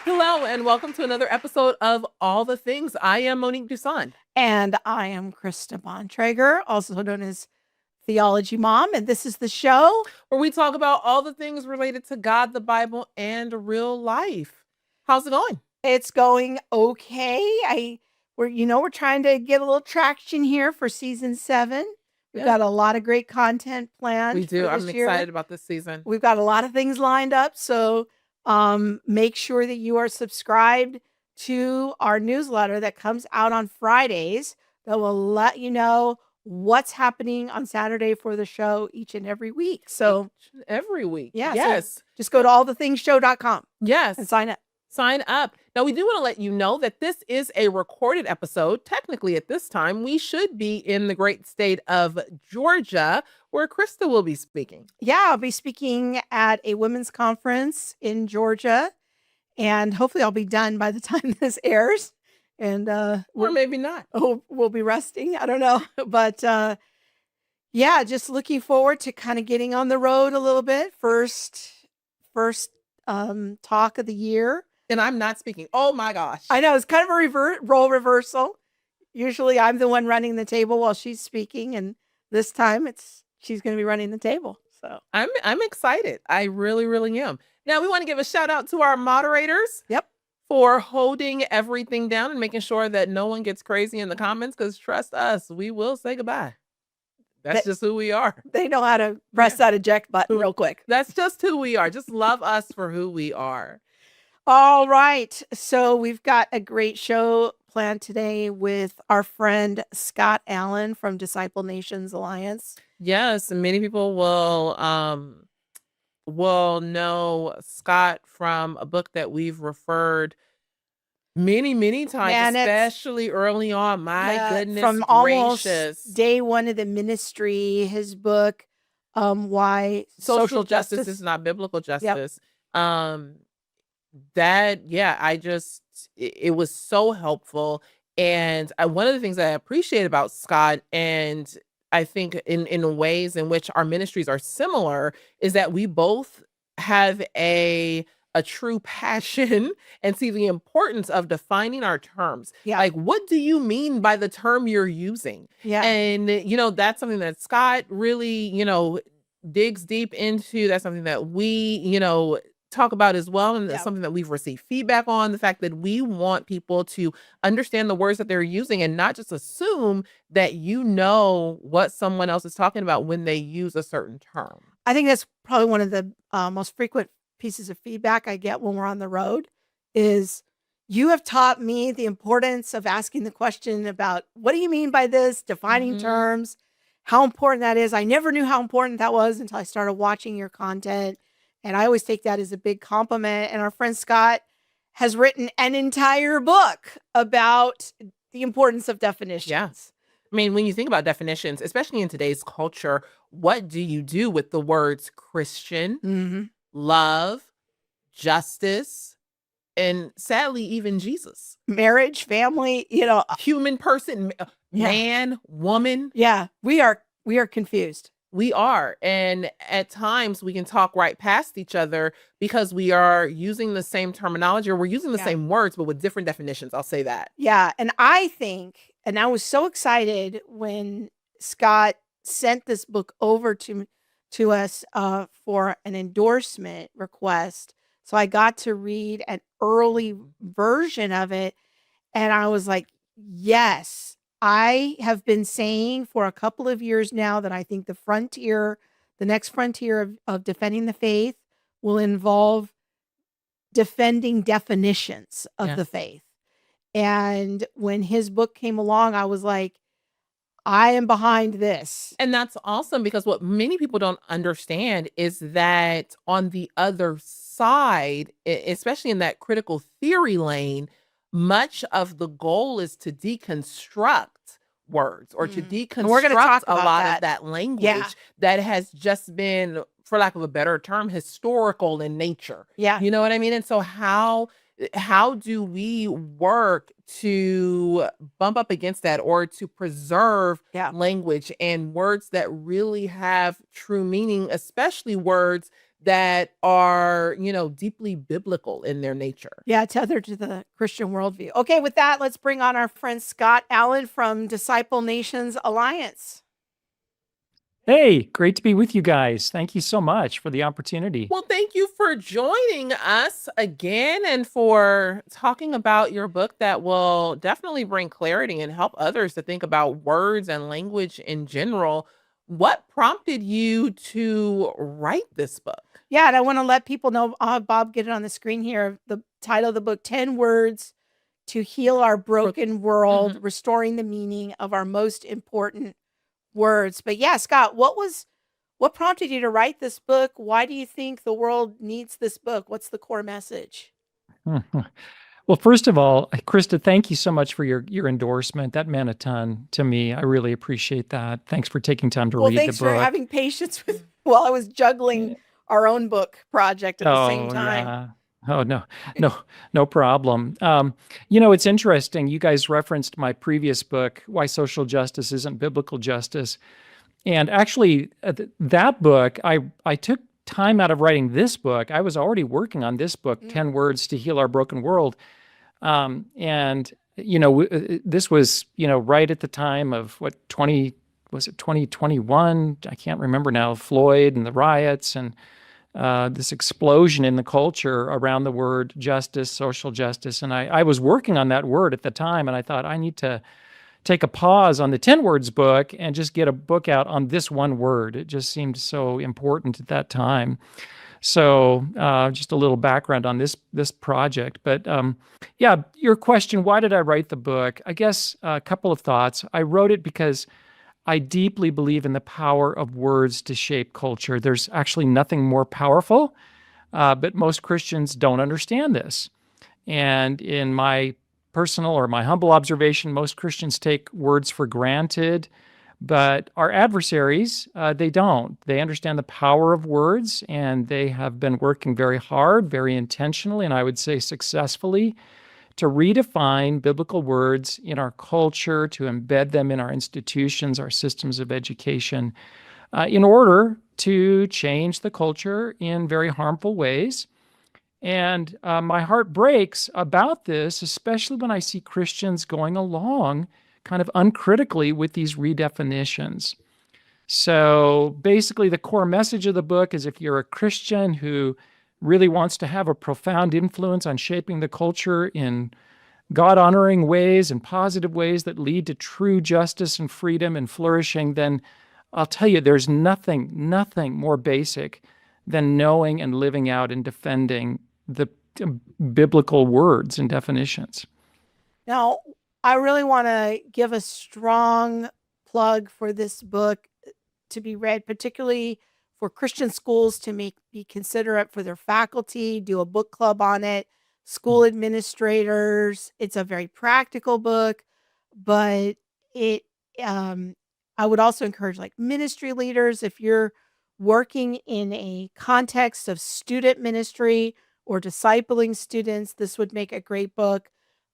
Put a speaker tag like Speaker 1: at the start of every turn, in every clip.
Speaker 1: Hello, and welcome to another episode of All the Things. I am Monique Duson.
Speaker 2: And I am Krista Bontrager, also known as Theology Mom, and this is the show
Speaker 1: where we talk about all the things related to God, the Bible, and real life. How's it going?
Speaker 2: It's going okay. We're trying to get a little traction here for season 7. We've got a lot of great content planned.
Speaker 1: We do. I'm
Speaker 2: year.
Speaker 1: Excited about this season.
Speaker 2: We've got a lot of things lined up, so make sure that you are subscribed to our newsletter that comes out on Fridays that will let you know what's happening on Saturday for the show each and every week. So
Speaker 1: every week.
Speaker 2: Yeah.
Speaker 1: Yes.
Speaker 2: So just go to allthethingshow.com.
Speaker 1: Yes.
Speaker 2: And sign up.
Speaker 1: Sign up. Now, we do want to let you know that this is a recorded episode. Technically, at this time, we should be in the great state of Georgia, where Krista will be speaking.
Speaker 2: Yeah, I'll be speaking at a women's conference in Georgia, and hopefully I'll be done by the time this airs. And
Speaker 1: or maybe not.
Speaker 2: We'll be resting. I don't know. But yeah, just looking forward to kind of getting on the road a little bit. First talk of the year.
Speaker 1: And I'm not speaking. Oh my gosh.
Speaker 2: I know, it's kind of a role reversal. Usually I'm the one running the table while she's speaking, and this time she's going to be running the table. So
Speaker 1: I'm excited. I really, really am. Now we want to give a shout out to our moderators.
Speaker 2: Yep.
Speaker 1: For holding everything down and making sure that no one gets crazy in the comments, because trust us, we will say goodbye. That's just who we are.
Speaker 2: They know how to press that eject button real quick.
Speaker 1: That's just who we are. Just love us for who we are.
Speaker 2: All right. So we've got a great show planned today with our friend Scott Allen from Disciple Nations Alliance.
Speaker 1: Yes, many people will know Scott from a book that we've referred many times, especially early on. My goodness
Speaker 2: from
Speaker 1: gracious.
Speaker 2: Almost day one of the ministry, his book, Why Social Justice
Speaker 1: is Not Biblical Justice.
Speaker 2: Yep.
Speaker 1: It was so helpful. And one of the things I appreciate about Scott, and I think in ways in which our ministries are similar, is that we both have a true passion and see the importance of defining our terms.
Speaker 2: Yeah.
Speaker 1: Like, what do you mean by the term you're using?
Speaker 2: Yeah.
Speaker 1: And, that's something that Scott really, digs deep into. That's something that we, talk about as well. And that's something that we've received feedback on, the fact that we want people to understand the words that they're using and not just assume that what someone else is talking about when they use a certain term.
Speaker 2: I think that's probably one of the most frequent pieces of feedback I get when we're on the road is, you have taught me the importance of asking the question about, what do you mean by this? Defining terms, how important that is. I never knew how important that was until I started watching your content. And I always take that as a big compliment. And our friend Scott has written an entire book about the importance of definitions.
Speaker 1: Yes. I mean, when you think about definitions, especially in today's culture, what do you do with the words Christian, love, justice, and sadly, even Jesus?
Speaker 2: Marriage, family,
Speaker 1: human person, man, woman.
Speaker 2: Yeah, we are confused.
Speaker 1: We are. And at times we can talk right past each other because we are using the same terminology, or we're using the same words, but with different definitions. I'll say that.
Speaker 2: Yeah. And I think, and I was so excited when Scott sent this book over to us for an endorsement request. So I got to read an early version of it. And I was like, yes. I have been saying for a couple of years now that I think the next frontier of defending the faith will involve defending definitions of the faith. And when his book came along, I was like, I am behind this.
Speaker 1: And that's awesome, because what many people don't understand is that on the other side, especially in that critical theory lane, much of the goal is to deconstruct words or to
Speaker 2: And we're going to
Speaker 1: deconstruct
Speaker 2: talk
Speaker 1: a
Speaker 2: about
Speaker 1: lot of
Speaker 2: that.
Speaker 1: that
Speaker 2: Yeah.
Speaker 1: language that has just been, for lack of a better term, historical in nature.
Speaker 2: Yeah.
Speaker 1: You know what I mean? And so how do we work to bump up against that or to preserve
Speaker 2: Yeah.
Speaker 1: language and words that really have true meaning, especially words that are, deeply biblical in their nature?
Speaker 2: Yeah, tethered to the Christian worldview. Okay, with that, let's bring on our friend Scott Allen from Disciple Nations Alliance.
Speaker 3: Hey, great to be with you guys. Thank you so much for the opportunity.
Speaker 1: Well, thank you for joining us again and for talking about your book that will definitely bring clarity and help others to think about words and language in general. What prompted you to write this book?
Speaker 2: Yeah, and I want to let people know, I'll have Bob get it on the screen here. The title of the book, 10 Words to Heal Our Broken World, Restoring the Meaning of Our Most Important Words. But yeah, Scott, what prompted you to write this book? Why do you think the world needs this book? What's the core message?
Speaker 3: Well, first of all, Krista, thank you so much for your endorsement. That meant a ton to me. I really appreciate that. Thanks for taking time to read the book.
Speaker 2: Thanks for having patience with while I was juggling our own book project at the same time.
Speaker 3: Yeah. Oh, no problem. It's interesting. You guys referenced my previous book, Why Social Justice Isn't Biblical Justice. And actually, that book, I took time out of writing this book. I was already working on this book, 10 Words to Heal Our Broken World. This was, right at the time of 2021? I can't remember now, Floyd and the riots and this explosion in the culture around the word justice, social justice. And I was working on that word at the time, and I thought I need to take a pause on the 10 Words book and just get a book out on this one word. It just seemed so important at that time. So just a little background on this project. But your question, why did I write the book? I guess a couple of thoughts. I wrote it because I deeply believe in the power of words to shape culture. There's actually nothing more powerful, but most Christians don't understand this. And in my personal or my humble observation, most Christians take words for granted, but our adversaries, they don't. They understand the power of words, and they have been working very hard, very intentionally, and I would say successfully, to redefine biblical words in our culture, to embed them in our institutions, our systems of education, in order to change the culture in very harmful ways. And my heart breaks about this, especially when I see Christians going along kind of uncritically with these redefinitions. So basically, the core message of the book is if you're a Christian who really wants to have a profound influence on shaping the culture in God-honoring ways and positive ways that lead to true justice and freedom and flourishing, then I'll tell you, there's nothing more basic than knowing and living out and defending the biblical words and definitions.
Speaker 2: Now, I really want to give a strong plug for this book to be read, particularly for Christian schools to be considerate for their faculty, do a book club on it, school administrators. It's a very practical book, but I would also encourage ministry leaders, if you're working in a context of student ministry or discipling students, this would make a great book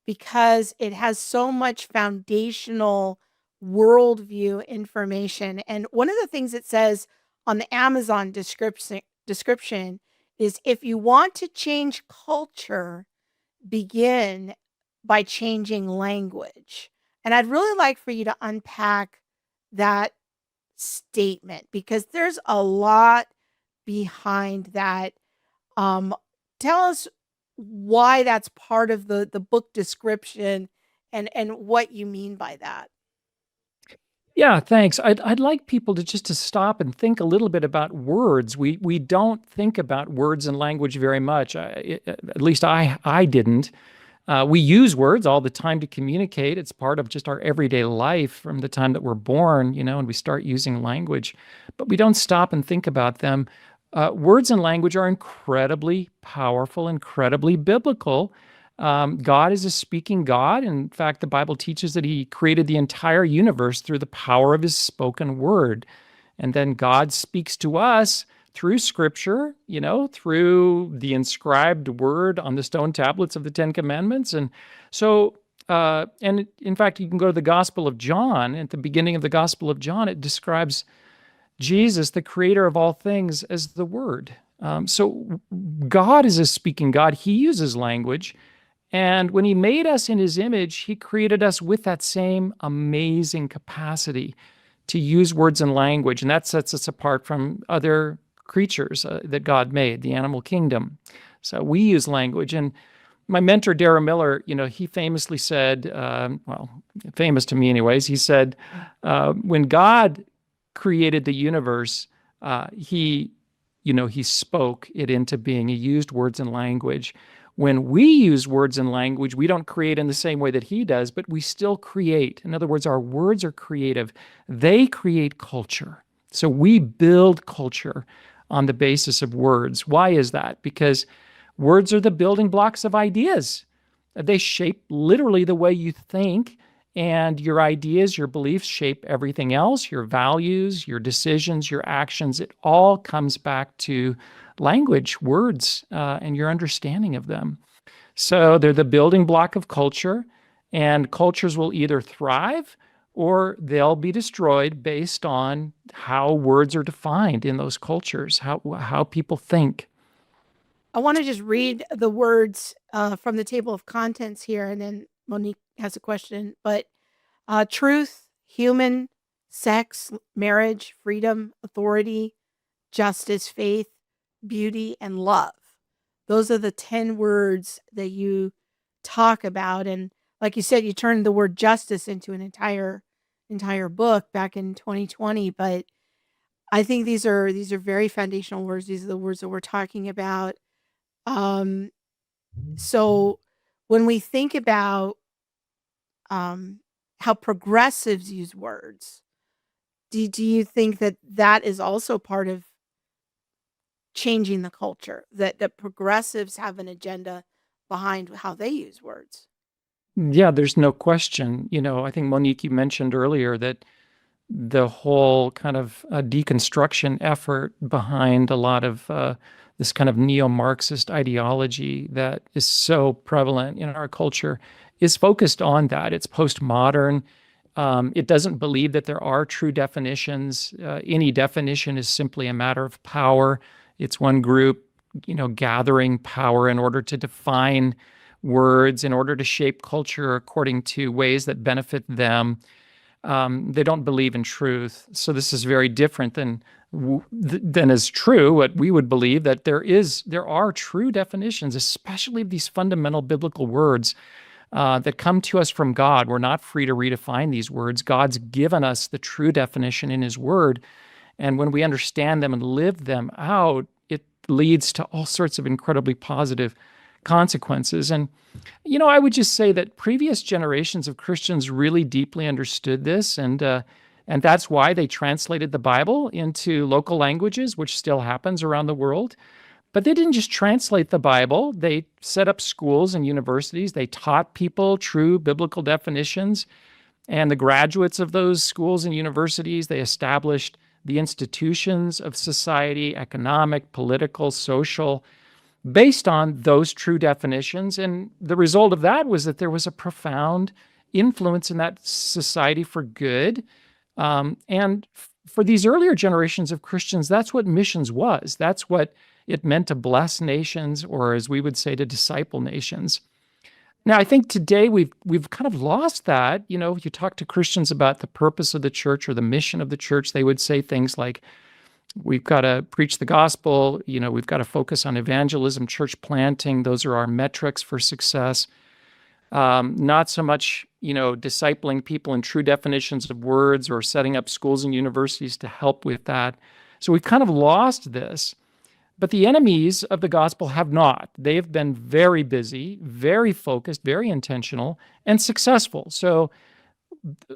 Speaker 2: because it has so much foundational worldview information. And one of the things it says on the Amazon description is if you want to change culture, begin by changing language. And I'd really like for you to unpack that statement because there's a lot behind that. Tell us why that's part of the book description and what you mean by that.
Speaker 3: Yeah, thanks. I'd like people to stop and think a little bit about words. We don't think about words and language very much. At least I didn't. We use words all the time to communicate. It's part of just our everyday life from the time that we're born, and we start using language, but we don't stop and think about them. Words and language are incredibly powerful, incredibly biblical. God is a speaking God. In fact, the Bible teaches that he created the entire universe through the power of his spoken word. And then God speaks to us through scripture, through the inscribed word on the stone tablets of the Ten Commandments. And so, and in fact, you can go to the Gospel of John. At the beginning of the Gospel of John, it describes Jesus, the creator of all things, as the Word. So God is a speaking God. He uses language. And when he made us in his image, he created us with that same amazing capacity to use words and language. And that sets us apart from other creatures that God made, the animal kingdom. So we use language. And my mentor, Darrell Miller, he famously said, famous to me anyways, he said, when God created the universe, he spoke it into being. He used words and language. When we use words and language, we don't create in the same way that he does, but we still create. In other words, our words are creative. They create culture. So we build culture on the basis of words. Why is that? Because words are the building blocks of ideas. They shape literally the way you think, and your ideas, your beliefs shape everything else, your values, your decisions, your actions. It all comes back to language, words, and your understanding of them. So they're the building block of culture, and cultures will either thrive or they'll be destroyed based on how words are defined in those cultures, how people think.
Speaker 2: I want to just read the words from the table of contents here, and then Monique has a question. But truth, human, sex, marriage, freedom, authority, justice, faith, beauty, and love. Those are the 10 words that you talk about. And like you said, you turned the word justice into an entire book back in 2020. But I think these are very foundational words. These are the words that we're talking about. So when we think about how progressives use words, do you think that is also part of changing the culture, that the progressives have an agenda behind how they use words?
Speaker 3: Yeah, there's no question. I think, Monique, you mentioned earlier that the whole kind of deconstruction effort behind a lot of this kind of neo-Marxist ideology that is so prevalent in our culture is focused on that. It's postmodern. It doesn't believe that there are true definitions. Any definition is simply a matter of power. It's one group, gathering power in order to define words, in order to shape culture according to ways that benefit them. They don't believe in truth. So this is very different than is true what we would believe, that there are true definitions, especially of these fundamental biblical words that come to us from God. We're not free to redefine these words. God's given us the true definition in his word. And when we understand them and live them out, it leads to all sorts of incredibly positive consequences. And, I would just say that previous generations of Christians really deeply understood this. And that's why they translated the Bible into local languages, which still happens around the world. But they didn't just translate the Bible. They set up schools and universities. They taught people true biblical definitions. And the graduates of those schools and universities, they established the institutions of society, economic, political, social, based on those true definitions. And the result of that was that there was a profound influence in that society for good. And for these earlier generations of Christians, that's what missions was. That's what it meant to bless nations, or as we would say, to disciple nations. Now, I think today we've kind of lost that. You talk to Christians about the purpose of the church or the mission of the church, they would say things like, we've got to preach the gospel, we've got to focus on evangelism, church planting. Those are our metrics for success. Not so much, discipling people in true definitions of words or setting up schools and universities to help with that. So we've kind of lost this. But the enemies of the gospel have not. They have been very busy, very focused, very intentional, and successful. So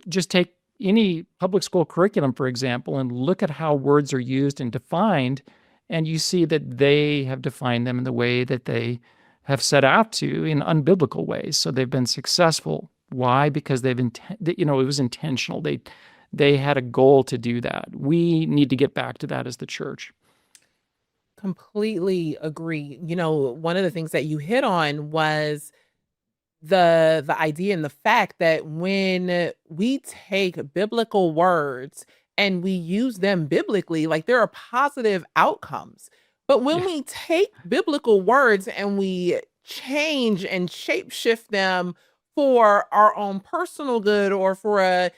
Speaker 3: just take any public school curriculum, for example, and look at how words are used and defined, and you see that they have defined them in the way that they have set out to in unbiblical ways. So they've been successful. Why? Because it was intentional. They had a goal to do that. We need to get back to that as the church.
Speaker 1: Completely agree. One of the things that you hit on was the idea and the fact that when we take biblical words and we use them biblically, like there are positive outcomes. But when
Speaker 3: Yeah.
Speaker 1: we take biblical words and we change and shapeshift them for our own personal good or for a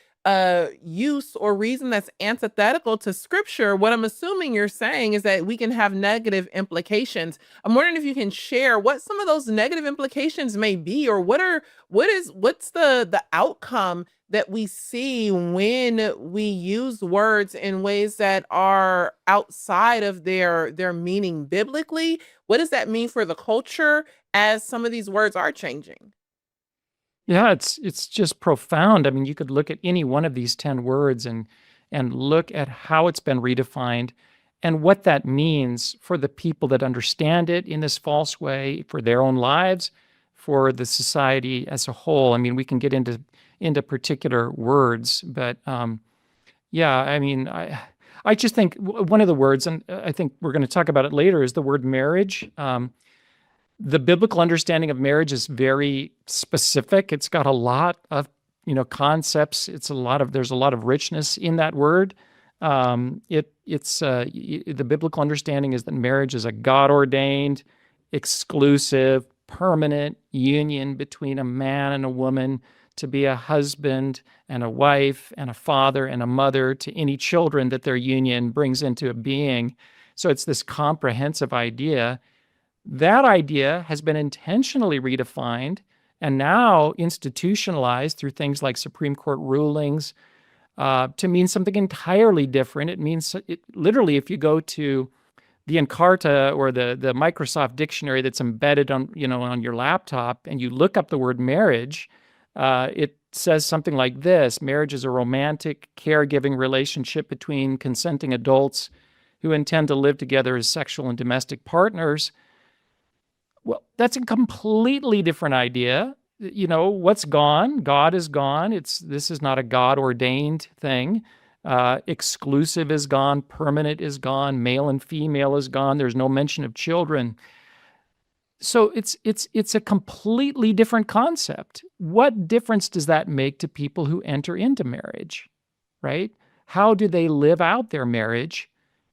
Speaker 1: use or reason that's antithetical to scripture, what I'm assuming you're saying is that we can have negative implications. I'm wondering if you can share what some of those negative implications may be, or what's the outcome that we see when we use words in ways that are outside of their meaning biblically. What does that mean for the culture as some of these words are changing?
Speaker 3: Yeah, it's just profound. I mean, you could look at any one of these 10 words and look at how it's been redefined and what that means for the people that understand it in this false way, for their own lives, for the society as a whole. I mean, we can get into particular words, but yeah, I mean, I just think one of the words, and I think we're going to talk about it later, is the word marriage. The biblical understanding of marriage is very specific. It's got a lot of, concepts. There's a lot of richness in that word. The biblical understanding is that marriage is a God-ordained, exclusive, permanent union between a man and a woman to be a husband and a wife and a father and a mother to any children that their union brings into being. So it's this comprehensive idea. That idea has been intentionally redefined and now institutionalized through things like Supreme Court rulings to mean something entirely different. It means, literally, if you go to the Encarta or the Microsoft dictionary that's embedded on your laptop and you look up the word marriage, it says something like this: marriage is a romantic, caregiving relationship between consenting adults who intend to live together as sexual and domestic partners. Well, that's a completely different idea. What's gone? God is gone. This is not a God-ordained thing. Exclusive is gone. Permanent is gone. Male and female is gone. There's no mention of children. So it's a completely different concept. What difference does that make to people who enter into marriage, right? How do they live out their marriage?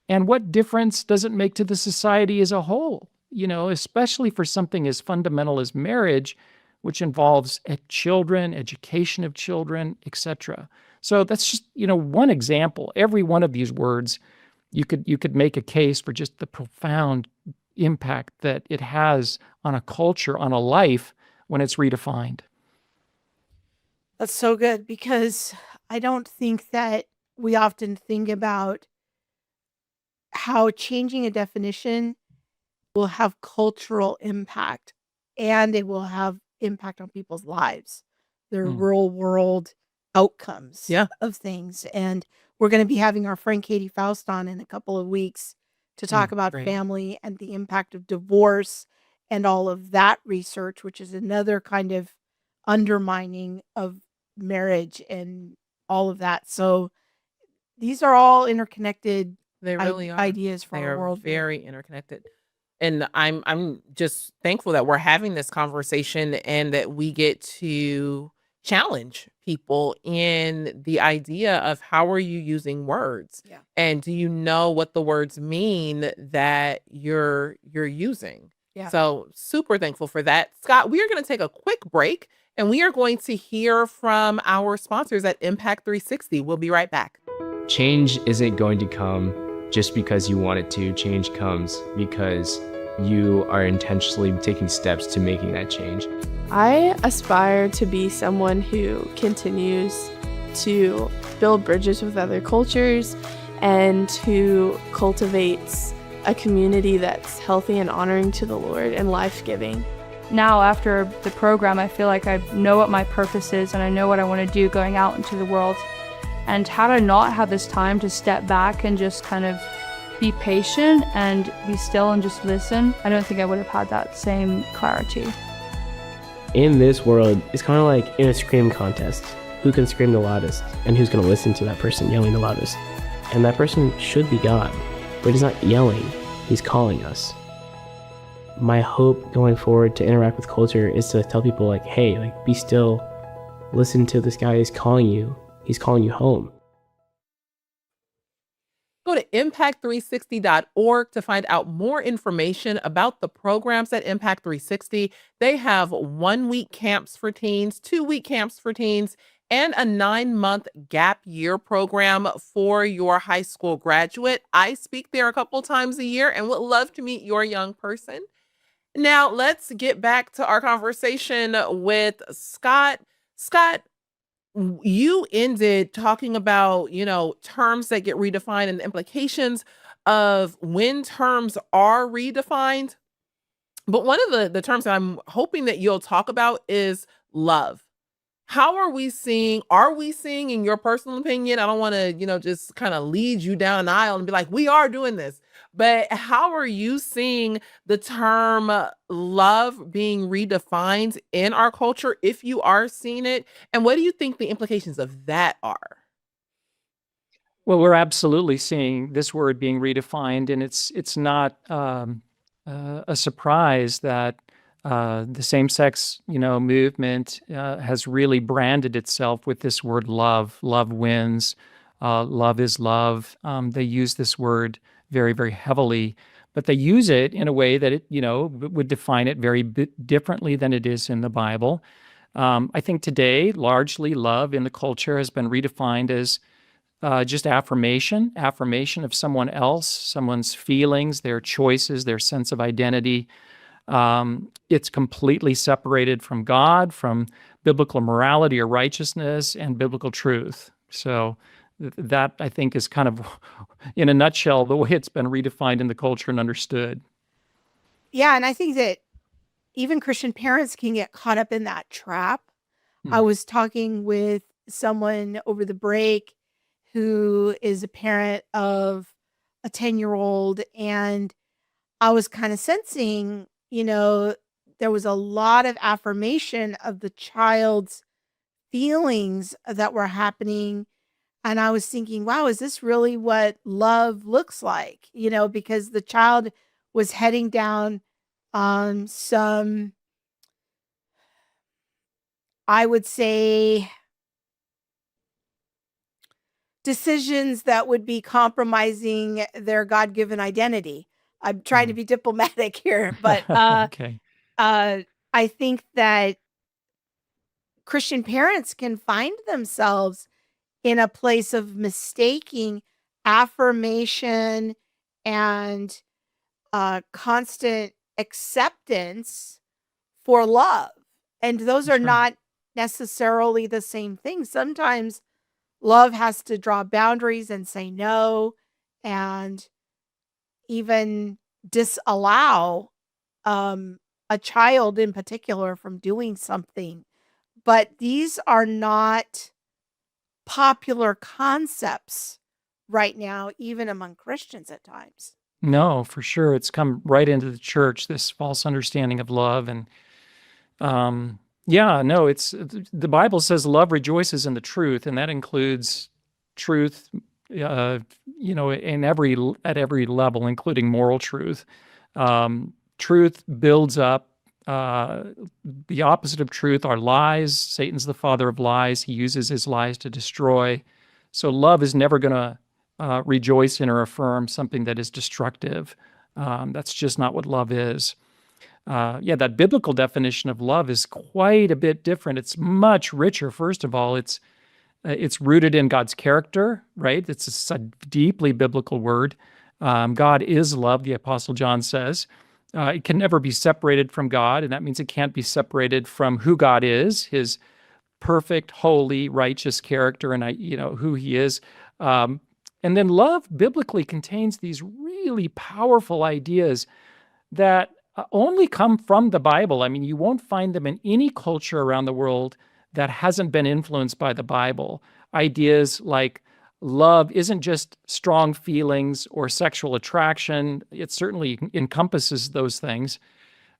Speaker 3: And what difference does it make to the society as a whole? Especially for something as fundamental as marriage, which involves children, education of children, etc. So that's just, one example. Every one of these words, you could make a case for just the profound impact that it has on a culture, on a life, when it's redefined.
Speaker 2: That's so good, because I don't think that we often think about how changing a definition will have cultural impact, and it will have impact on people's lives, their real world outcomes
Speaker 1: Yeah.
Speaker 2: of things. And we're going to be having our friend Katie Faust on in a couple of weeks to talk about
Speaker 1: Great.
Speaker 2: family and the impact of divorce and all of that research, which is another kind of undermining of marriage and all of that. So these are all interconnected
Speaker 1: They really are.
Speaker 2: ideas for
Speaker 1: They
Speaker 2: our
Speaker 1: are
Speaker 2: world.
Speaker 1: very interconnected. And I'm just thankful that we're having this conversation and that we get to challenge people in the idea of how are you using words?
Speaker 2: Yeah.
Speaker 1: And do you know what the words mean that you're using?
Speaker 2: Yeah.
Speaker 1: So super thankful for that. Scott, we are going to take a quick break and we are going to hear from our sponsors at Impact 360. We'll be right back.
Speaker 4: Change isn't going to come just because you want it to. Change comes because you are intentionally taking steps to making that change.
Speaker 5: I aspire to be someone who continues to build bridges with other cultures and who cultivates a community that's healthy and honoring to the Lord and life-giving.
Speaker 6: Now, after the program, I feel like I know what my purpose is and I know what I want to do going out into the world, and how to not have this time to step back and just kind of be patient and be still and just listen, I don't think I would have had that same clarity.
Speaker 7: In this world, it's kind of like in a scream contest. Who can scream the loudest and who's going to listen to that person yelling the loudest? And that person should be God, but he's not yelling, he's calling us. My hope going forward to interact with culture is to tell people like, hey, like, be still, listen to this guy, he's calling you home.
Speaker 1: Go to impact360.org to find out more information about the programs at Impact 360. They have 1-week camps for teens, 2-week camps for teens, and a 9-month gap year program for your high school graduate. I speak there a couple times a year and would love to meet your young person. Now, let's get back to our conversation with Scott. Scott, you ended talking about, terms that get redefined and the implications of when terms are redefined. But one of the terms that I'm hoping that you'll talk about is love. How are we seeing in your personal opinion? I don't want to, just kind of lead you down an aisle and be like, we are doing this. But how are you seeing the term love being redefined in our culture, if you are seeing it? And what do you think the implications of that are?
Speaker 3: Well, we're absolutely seeing this word being redefined, and it's not a surprise that the same-sex, movement has really branded itself with this word love. Love wins. Love is love. They use this word very, very heavily, but they use it in a way that it, would define it very differently than it is in the Bible. I think today, largely, love in the culture has been redefined as just affirmation of someone else, someone's feelings, their choices, their sense of identity. It's completely separated from God, from biblical morality or righteousness, and biblical truth. So that, I think, is kind of, in a nutshell, the way it's been redefined in the culture and understood.
Speaker 2: Yeah, and I think that even Christian parents can get caught up in that trap. I was talking with someone over the break who is a parent of a 10-year-old, and I was kind of sensing, there was a lot of affirmation of the child's feelings that were happening. And I was thinking, wow, is this really what love looks like? Because the child was heading down some, I would say, decisions that would be compromising their God-given identity. I'm trying to be diplomatic here, but
Speaker 3: Okay.
Speaker 2: I think that Christian parents can find themselves in a place of mistaking affirmation and constant acceptance for love. And those are
Speaker 3: That's right.
Speaker 2: not necessarily the same thing. Sometimes love has to draw boundaries and say no, and even disallow a child in particular from doing something. But these are not popular concepts right now, even among Christians at times.
Speaker 3: No, for sure. It's come right into the church, this false understanding of love. And it's the Bible says love rejoices in the truth, and that includes truth, at every level, including moral truth. Truth builds up. The opposite of truth are lies. Satan's the father of lies. He uses his lies to destroy. So love is never going to rejoice in or affirm something that is destructive. That's just not what love is. That biblical definition of love is quite a bit different. It's much richer. First of all, it's rooted in God's character, right? It's a deeply biblical word. God is love, the Apostle John says. It can never be separated from God, and that means it can't be separated from who God is, his perfect, holy, righteous character, and who he is. And then love biblically contains these really powerful ideas that only come from the Bible. I mean, you won't find them in any culture around the world that hasn't been influenced by the Bible. Ideas like love isn't just strong feelings or sexual attraction. It certainly encompasses those things,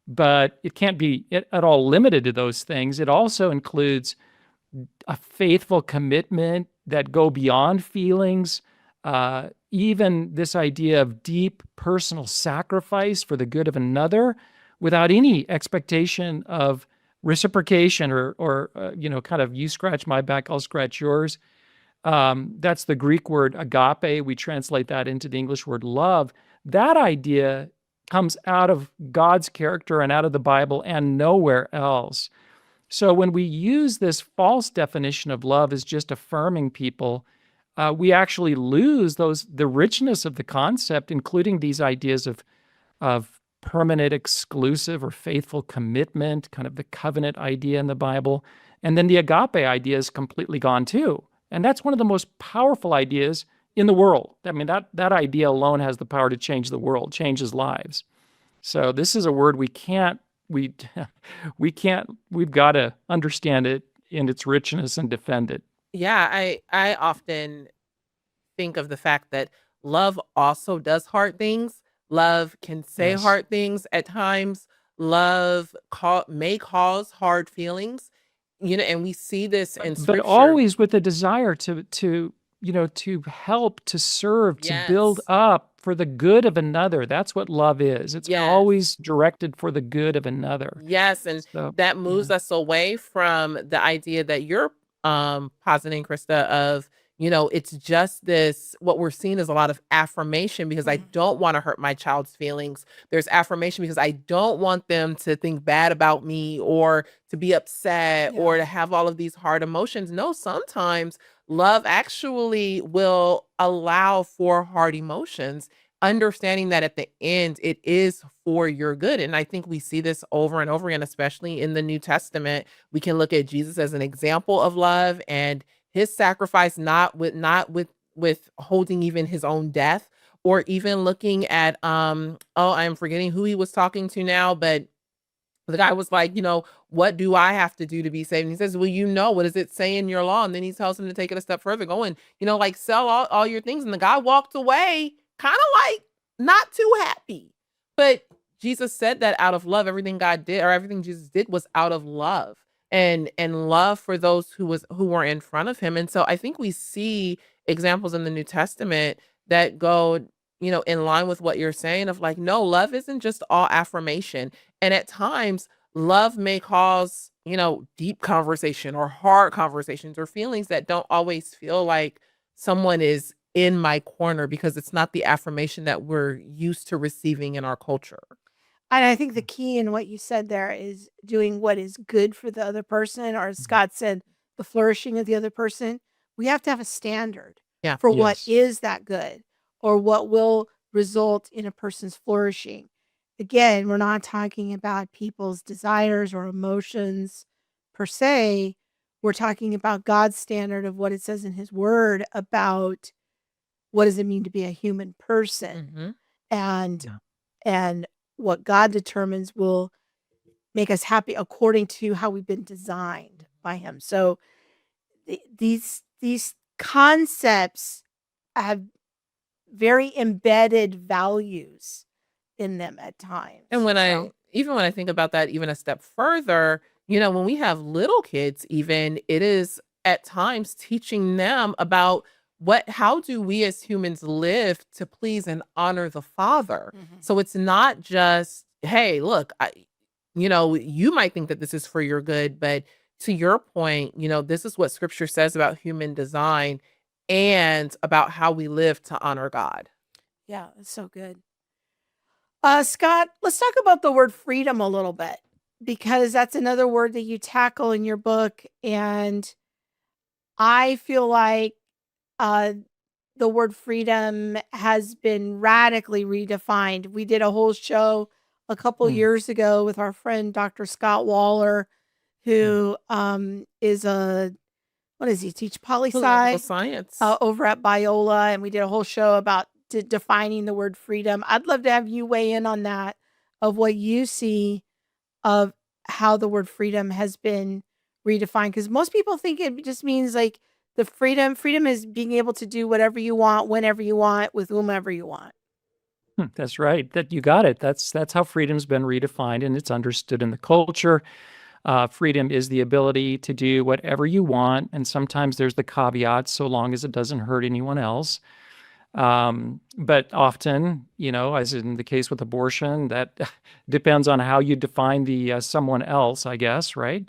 Speaker 3: but it can't be at all limited to those things. It also includes a faithful commitment that go beyond feelings, even this idea of deep personal sacrifice for the good of another without any expectation of reciprocation or kind of you scratch my back, I'll scratch yours. That's the Greek word agape. We translate that into the English word love. That idea comes out of God's character and out of the Bible and nowhere else. So when we use this false definition of love as just affirming people, we actually lose the richness of the concept, including these ideas of permanent, exclusive, or faithful commitment, kind of the covenant idea in the Bible. And then the agape idea is completely gone too. And that's one of the most powerful ideas in the world. I mean, that idea alone has the power to change the world, changes lives. So this is a word we've got to understand it in its richness and defend it.
Speaker 1: Yeah, I often think of the fact that love also does hard things. Love can say
Speaker 3: Yes.
Speaker 1: hard things at times. Love may cause hard feelings, and we see this in
Speaker 3: But
Speaker 1: scripture.
Speaker 3: always with a desire to help, to serve, to build
Speaker 1: Yes.
Speaker 3: up for the good of another. That's what love is. It's
Speaker 1: Yes.
Speaker 3: always directed for the good of another.
Speaker 1: Yes, and
Speaker 3: So,
Speaker 1: that moves us away from the idea that you're positing, Krista, of, it's just this, what we're seeing is a lot of affirmation because I don't want to hurt my child's feelings. There's affirmation because I don't want them to think bad about me or to be upset or to have all of these hard emotions. No, sometimes love actually will allow for hard emotions, understanding that at the end it is for your good. And I think we see this over and over again, especially in the New Testament. We can look at Jesus as an example of love and his sacrifice, not with holding even his own death, or even looking at I'm forgetting who he was talking to now, but the guy was like, what do I have to do to be saved? And he says, well, what does it say in your law? And then he tells him to take it a step further, go and, like sell all your things. And the guy walked away kind of like not too happy. But Jesus said that out of love, everything God did or everything Jesus did was out of love and love for those who were in front of him. And so I think we see examples in the New Testament that go, in line with what you're saying of like, no, love isn't just all affirmation. And at times, love may cause, deep conversation or hard conversations or feelings that don't always feel like someone is in my corner because it's not the affirmation that we're used to receiving in our culture.
Speaker 2: And I think the key in what you said there is doing what is good for the other person, or as Scott said, the flourishing of the other person. We have to have a standard
Speaker 1: Yeah.
Speaker 2: for what
Speaker 3: Yes.
Speaker 2: is that good or what will result in a person's flourishing. Again, we're not talking about people's desires or emotions per se. We're talking about God's standard of what it says in his word about what does it mean to be a human person.
Speaker 1: Mhm.
Speaker 2: And
Speaker 3: Yeah.
Speaker 2: and what God determines will make us happy according to how we've been designed by him. So these concepts have very embedded values in them at times.
Speaker 1: And when
Speaker 2: So,
Speaker 1: when I think about that even a step further, when we have little kids, even it is at times teaching them about how do we as humans live to please and honor the Father. So it's not just, hey, look, you might think that this is for your good, but to your point, this is what scripture says about human design and about how we live to honor God.
Speaker 2: yeah, it's so good. Scott, let's talk about the word freedom a little bit, because that's another word that you tackle in your book. And I feel like the word freedom has been radically redefined. We did a whole show a couple years ago with our friend Dr. Scott Waller, who is what does he teach?
Speaker 1: Political
Speaker 2: Poli-sci
Speaker 1: science.
Speaker 2: over at Biola, and we did a whole show about defining the word freedom. I'd love to have you weigh in on that, of what you see of how the word freedom has been redefined, because most people think it just means like The freedom is being able to do whatever you want, whenever you want, with whomever you want.
Speaker 3: That's right. That you got it. That's how freedom's been redefined, and it's understood in the culture. Freedom is the ability to do whatever you want, and sometimes there's the caveat, so long as it doesn't hurt anyone else. But often, as in the case with abortion, that depends on how you define the someone else, I guess, right?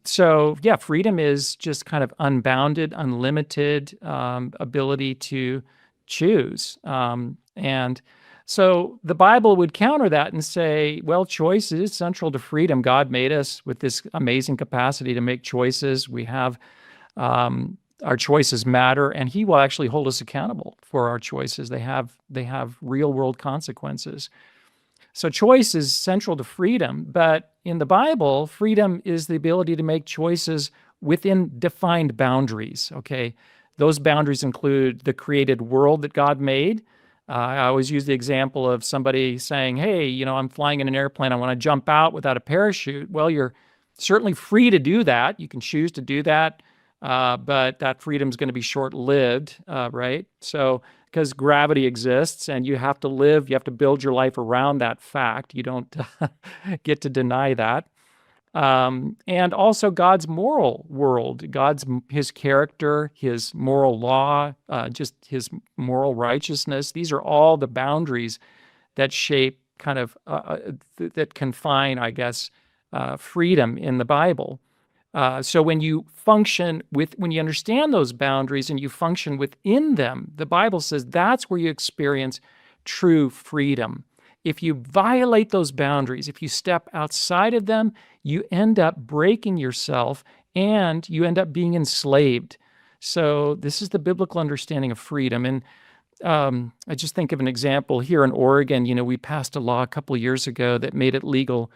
Speaker 3: So yeah, freedom is just kind of unbounded, unlimited ability to choose. And so the Bible would counter that and say, well, choice is central to freedom. God made us with this amazing capacity to make choices. We have our choices matter, and He will actually hold us accountable for our choices. They have real world consequences. So choice is central to freedom, but in the Bible, freedom is the ability to make choices within defined boundaries, okay? Those boundaries include the created world that God made. I always use the example of somebody saying, hey, I'm flying in an airplane, I want to jump out without a parachute. Well, you're certainly free to do that. You can choose to do that, but that freedom is going to be short-lived, right? So, because gravity exists and you have to build your life around that fact. You don't get to deny that. And also God's moral world, His character, His moral law, just His moral righteousness. These are all the boundaries that shape that confine, I guess, freedom in the Bible. So when you understand those boundaries and you function within them, the Bible says that's where you experience true freedom. If you violate those boundaries, if you step outside of them, you end up breaking yourself and you end up being enslaved. So this is the biblical understanding of freedom. And I just think of an example here in Oregon. We passed a law a couple of years ago that made it legal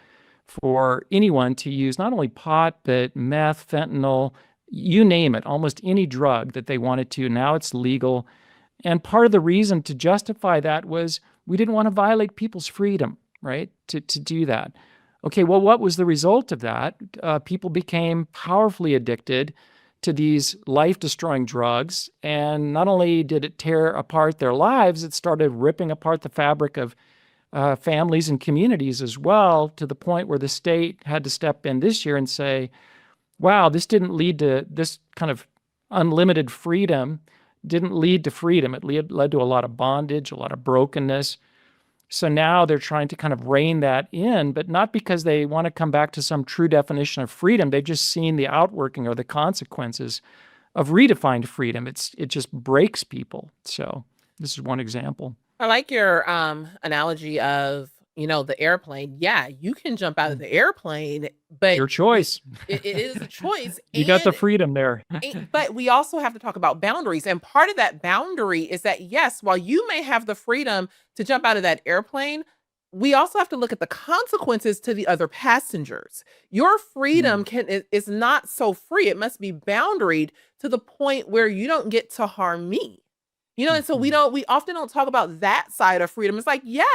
Speaker 3: for anyone to use not only pot, but meth, fentanyl, you name it, almost any drug that they wanted to. Now it's legal. And part of the reason to justify that was we didn't want to violate people's freedom, right, to do that. Okay, well, what was the result of that? People became powerfully addicted to these life-destroying drugs. And not only did it tear apart their lives, it started ripping apart the fabric of families and communities as well, to the point where the state had to step in this year and say, wow, this didn't lead to this kind of unlimited freedom, didn't lead to freedom. It led to a lot of bondage, a lot of brokenness. So now they're trying to kind of rein that in, but not because they want to come back to some true definition of freedom. They've just seen the outworking or the consequences of redefined freedom. It just breaks people. So this is one example.
Speaker 1: I like your analogy of, the airplane. Yeah, you can jump out of the airplane, but
Speaker 3: your choice.
Speaker 1: It is a choice.
Speaker 3: You got the freedom there.
Speaker 1: But we also have to talk about boundaries. And part of that boundary is that, yes, while you may have the freedom to jump out of that airplane, we also have to look at the consequences to the other passengers. Your freedom is not so free. It must be boundaried to the point where you don't get to harm me. And so we often don't talk about that side of freedom. It's like, yeah,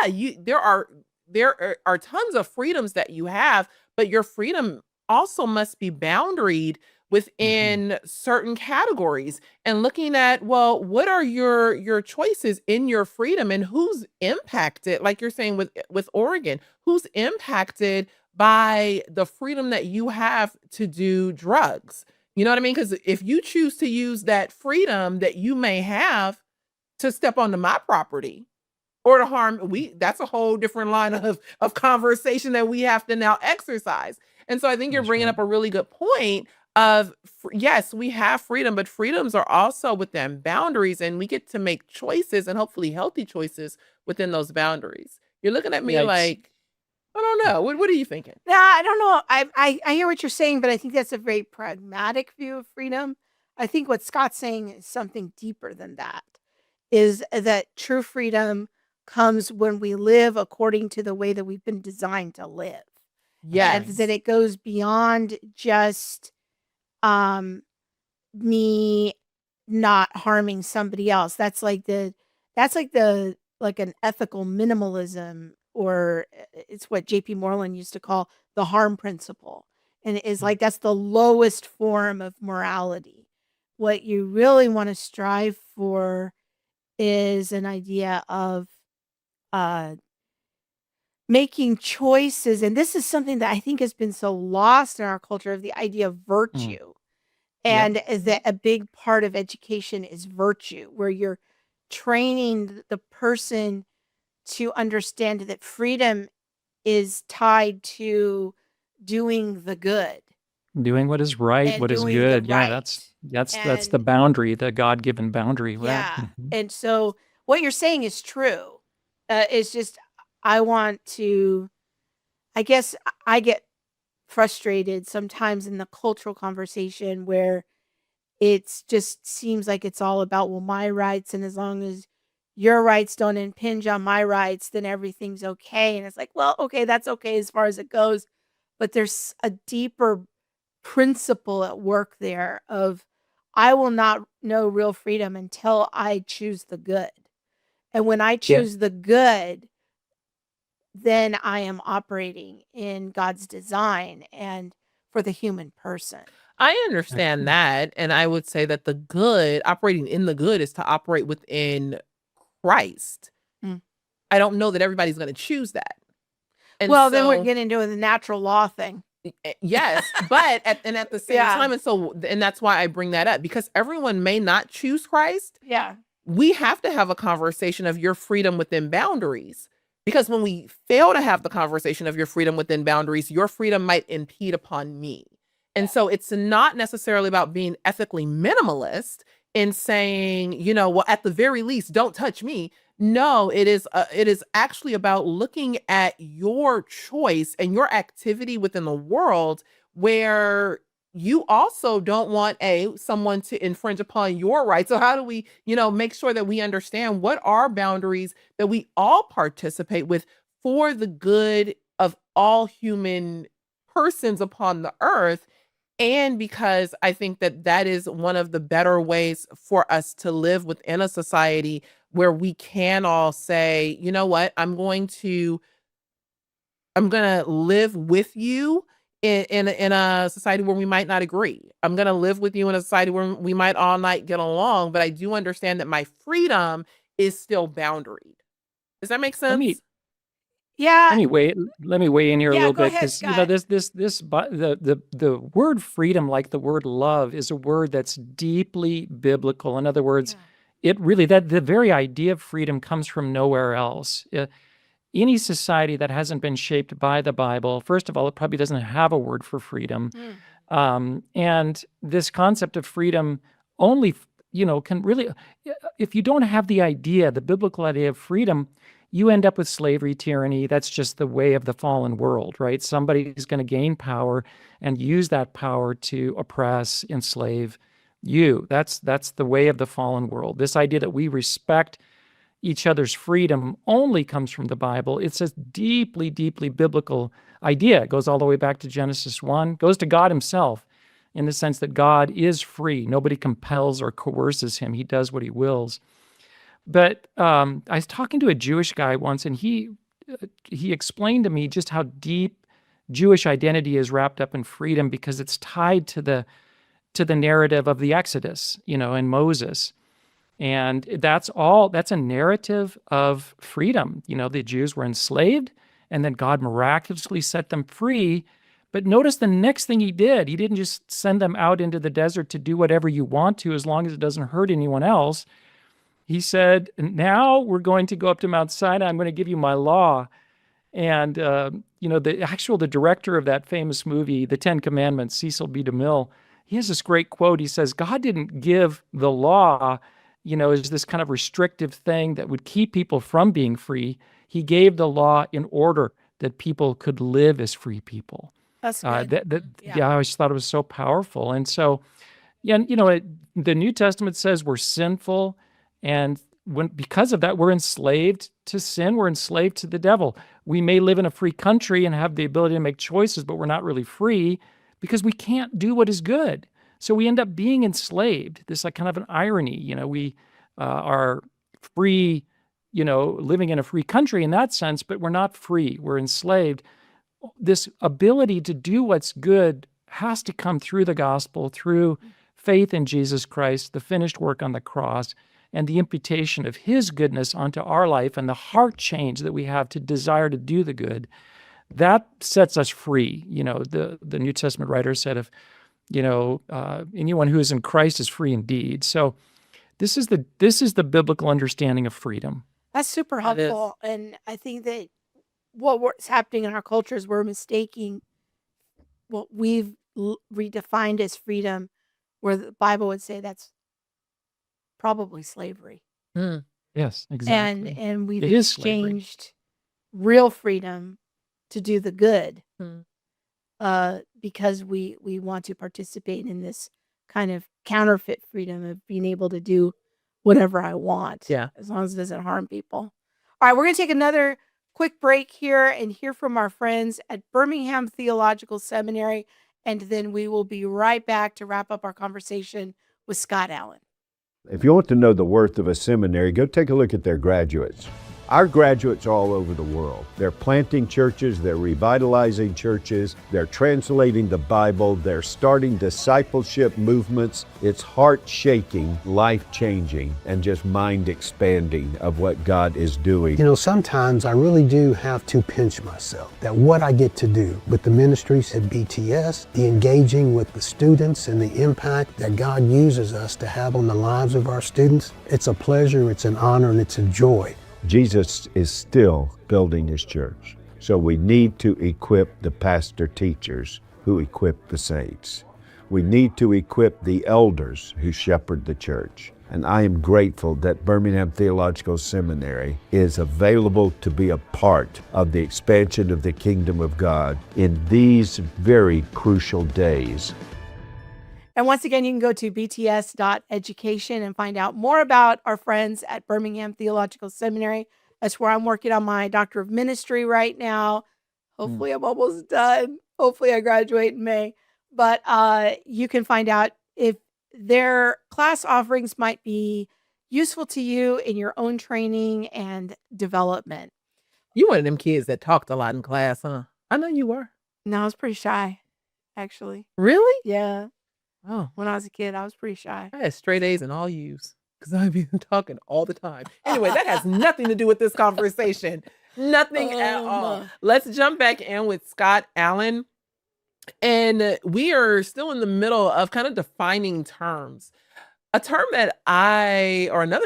Speaker 1: there are tons of freedoms that you have, but your freedom also must be boundaried within certain categories, and looking at, well, what are your choices in your freedom, and who's impacted, like you're saying with Oregon, who's impacted by the freedom that you have to do drugs? You know what I mean? Because if you choose to use that freedom that you may have to step onto my property or to harm, that's a whole different line of conversation that we have to now exercise. And so I think you're bringing up a really good point of, yes, we have freedom, but freedoms are also within boundaries, and we get to make choices, and hopefully healthy choices within those boundaries. You're looking at me like, I don't know. What are you thinking?
Speaker 2: No, I don't know. I hear what you're saying, but I think that's a very pragmatic view of freedom. I think what Scott's saying is something deeper than that, is that true freedom comes when we live according to the way that we've been designed to live.
Speaker 1: Yes.
Speaker 2: And that it goes beyond just me not harming somebody else. That's like an ethical minimalism, or it's what J.P. Moreland used to call the harm principle. And it is like, that's the lowest form of morality, what you really want to strive for is an idea of making choices. And this is something that I think has been so lost in our culture, of the idea of virtue. And is that a big part of education is virtue, where you're training the person to understand that freedom is tied to doing the good
Speaker 3: Doing what is right,
Speaker 2: and
Speaker 3: what is
Speaker 2: doing the
Speaker 3: good. Yeah,
Speaker 2: right.
Speaker 3: that's the
Speaker 2: And
Speaker 3: boundary, the God-given boundary, right?
Speaker 2: yeah,
Speaker 3: Mhm.
Speaker 2: and so what you're saying is true. It's just I want to. I guess I get frustrated sometimes in the cultural conversation where it's just seems like it's all about, well, my rights, and as long as your rights don't impinge on my rights, then everything's okay. And it's like, well, okay, that's okay as far as it goes, but there's a deeper principle at work there of I will not know real freedom until I choose the good. And when I
Speaker 3: Yeah.
Speaker 2: choose the good, then I am operating in God's design and for the human person.
Speaker 1: I understand that, and I would say that the good, operating in the good, is to operate within Christ.
Speaker 2: Mm.
Speaker 1: I don't know that everybody's going to choose that. And
Speaker 2: Well, then we're
Speaker 1: so,
Speaker 2: getting into the natural law thing.
Speaker 1: yes, but at the same
Speaker 2: Yeah.
Speaker 1: time, and that's why I bring that up, because everyone may not choose Christ.
Speaker 2: Yeah.
Speaker 1: We have to have a conversation of your freedom within boundaries. Because when we fail to have the conversation of your freedom within boundaries, your freedom might impede upon me. And so it's not necessarily about being ethically minimalist in saying, well, at the very least, don't touch me. No, it is actually about looking at your choice and your activity within the world, where you also don't want someone to infringe upon your rights. So how do we, make sure that we understand what are boundaries that we all participate with for the good of all human persons upon the earth? And because I think that that is one of the better ways for us to live within a society where we can all say, you know what, I'm going to live with you in a society where we might not agree. I'm going to live with you in a society where we might all not get along, but I do understand that my freedom is still boundaried. Does that make
Speaker 3: Let me
Speaker 1: sense?
Speaker 2: Yeah.
Speaker 3: let me weigh in here a
Speaker 2: Yeah,
Speaker 3: little
Speaker 2: go
Speaker 3: bit,
Speaker 2: ahead,
Speaker 3: because
Speaker 2: Scott.
Speaker 3: the word freedom, like the word love, is a word that's deeply biblical. In other words, it really, that the very idea of freedom comes from nowhere else. Any society that hasn't been shaped by the Bible, first of all, it probably doesn't have a word for freedom. And this concept of freedom only, can really, if you don't have the biblical idea of freedom, you end up with slavery, tyranny. That's just the way of the fallen world, right? Somebody is going to gain power and use that power to oppress, enslave you. That's the way of the fallen world. This idea that we respect each other's freedom only comes from the Bible. It's a deeply, deeply biblical idea. It goes all the way back to Genesis 1, goes to God himself, in the sense that God is free. Nobody compels or coerces him. He does what he wills. But I was talking to a Jewish guy once, and he explained to me just how deep Jewish identity is wrapped up in freedom, because it's tied to the narrative of the Exodus, and Moses. And that's a narrative of freedom. The Jews were enslaved, and then God miraculously set them free. But notice the next thing he did. He didn't just send them out into the desert to do whatever you want to, as long as it doesn't hurt anyone else. He said, now we're going to go up to Mount Sinai. I'm going to give you my law. And, the director of that famous movie, The Ten Commandments, Cecil B. DeMille, he has this great quote. He says, God didn't give the law, as this kind of restrictive thing that would keep people from being free. He gave the law in order that people could live as free people.
Speaker 2: That's good.
Speaker 3: I always thought it was so powerful. And so, the New Testament says we're sinful, and because of that, we're enslaved to sin. We're enslaved to the devil. We may live in a free country and have the ability to make choices, but we're not really free because we can't do what is good. So we end up being enslaved. This is kind of an irony. We are free, living in a free country in that sense, but we're not free. We're enslaved. This ability to do what's good has to come through the gospel, through faith in Jesus Christ, the finished work on the cross, and the imputation of his goodness onto our life and the heart change that we have to desire to do the good, that sets us free. The New Testament writer said, if anyone who is in Christ is free indeed. So this is the biblical understanding of freedom.
Speaker 2: That's super
Speaker 1: That is.
Speaker 2: helpful. And I think that what's happening in our culture is we're mistaking what we've redefined as freedom, where the Bible would say that's probably slavery.
Speaker 1: Mm.
Speaker 3: Yes, exactly.
Speaker 2: And we've
Speaker 3: It is slavery.
Speaker 2: exchanged real freedom to do the good
Speaker 1: Mm.
Speaker 2: because we want to participate in this kind of counterfeit freedom of being able to do whatever I want,
Speaker 1: Yeah.
Speaker 2: as long as it doesn't harm people. All right, we're going to take another quick break here and hear from our friends at Birmingham Theological Seminary, and then we will be right back to wrap up our conversation with Scott Allen.
Speaker 8: If you want to know the worth of a seminary, go take a look at their graduates. Our graduates are all over the world. They're planting churches, they're revitalizing churches, they're translating the Bible, they're starting discipleship movements. It's heart-shaking, life-changing, and just mind-expanding of what God is doing.
Speaker 9: Sometimes I really do have to pinch myself that what I get to do with the ministries at BTS, the engaging with the students and the impact that God uses us to have on the lives of our students, it's a pleasure, it's an honor, and it's a joy.
Speaker 8: Jesus is still building his church. So we need to equip the pastor teachers who equip the saints. We need to equip the elders who shepherd the church. And I am grateful that Birmingham Theological Seminary is available to be a part of the expansion of the kingdom of God in these very crucial days.
Speaker 2: And once again, you can go to bts.education and find out more about our friends at Birmingham Theological Seminary. That's where I'm working on my Doctor of Ministry right now. Hopefully I'm almost done. Hopefully I graduate in May. But you can find out if their class offerings might be useful to you in your own training and development.
Speaker 1: You one of them kids that talked a lot in class, huh? I know you were.
Speaker 2: No, I was pretty shy, actually.
Speaker 1: Really?
Speaker 2: Yeah.
Speaker 1: Oh,
Speaker 2: When I was a kid, I was pretty shy.
Speaker 1: I had straight A's in all U's because I've been talking all the time. Anyway, that has nothing to do with this conversation. Nothing at all. Let's jump back in with Scott Allen. And we are still in the middle of kind of defining terms. Another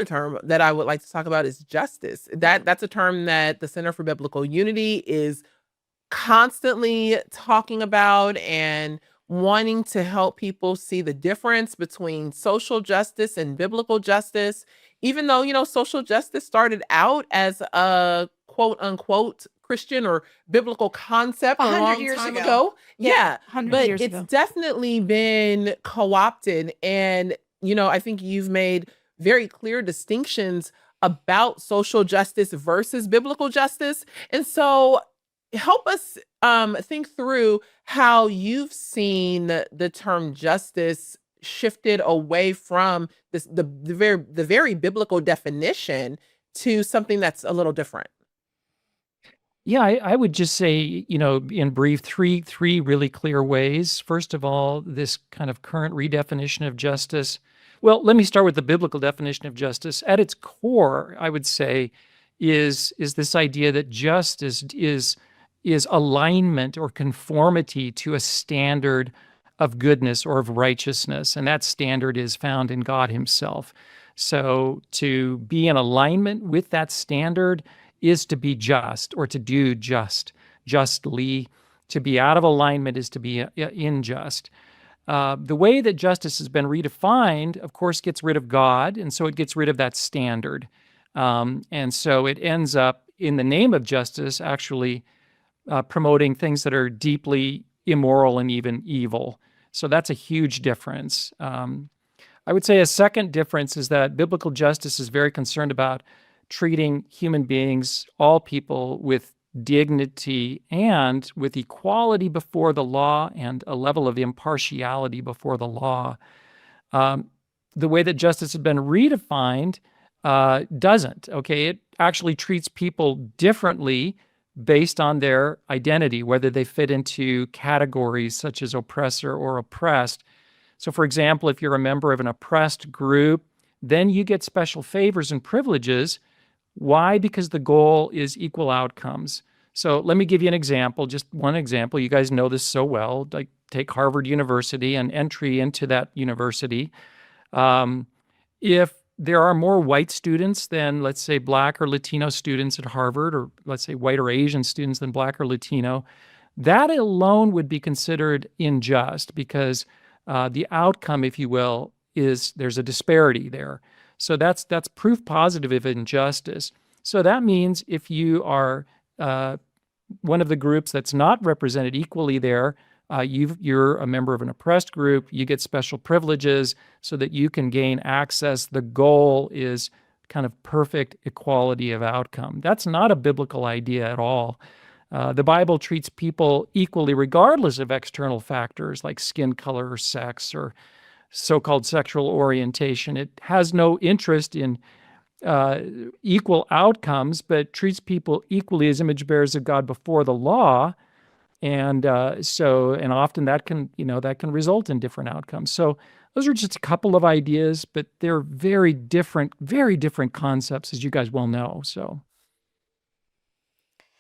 Speaker 1: term that I would like to talk about is justice. That's a term that the Center for Biblical Unity is constantly talking about and wanting to help people see the difference between social justice and biblical justice, even though, social justice started out as a quote unquote Christian or biblical concept a
Speaker 2: 100
Speaker 1: long
Speaker 2: years
Speaker 1: time
Speaker 2: ago.
Speaker 1: ago. Yeah.
Speaker 2: 100
Speaker 1: But
Speaker 2: years
Speaker 1: it's
Speaker 2: ago.
Speaker 1: definitely been co-opted. And, I think you've made very clear distinctions about social justice versus biblical justice. And so help us think through how you've seen the term justice shifted away from the very biblical definition to something that's a little different.
Speaker 3: Yeah, I would just say, in brief, three really clear ways. First of all, this kind of current redefinition of justice. Well, let me start with the biblical definition of justice. At its core, I would say, is this idea that justice is alignment or conformity to a standard of goodness or of righteousness, and that standard is found in God himself. So to be in alignment with that standard is to be just, or to do justly. To be out of alignment is to be unjust. The way that justice has been redefined, of course, gets rid of God, and so it gets rid of that standard. And so it ends up, in the name of justice, actually promoting things that are deeply immoral and even evil. So that's a huge difference. I would say a second difference is that biblical justice is very concerned about treating human beings, all people, with dignity and with equality before the law and a level of impartiality before the law. The way that justice has been redefined doesn't, okay? It actually treats people differently based on their identity, whether they fit into categories such as oppressor or oppressed. So for example, if you're a member of an oppressed group, then you get special favors and privileges. Why? Because the goal is equal outcomes. So let me give you an example, just one example. You guys know this so well. Like take Harvard University and entry into that university. If there are more white students than, let's say, Black or Latino students at Harvard, or let's say white or Asian students than Black or Latino, that alone would be considered unjust because the outcome, if you will, is there's a disparity there. So that's proof positive of injustice. So that means if you are one of the groups that's not represented equally there, you're a member of an oppressed group, you get special privileges so that you can gain access. The goal is kind of perfect equality of outcome. That's not a biblical idea at all. The Bible treats people equally regardless of external factors like skin color or sex or so-called sexual orientation. It has no interest in equal outcomes, but treats people equally as image bearers of God before the law. And often that can result in different outcomes. So those are just a couple of ideas, but they're very different concepts, as you guys well know. So,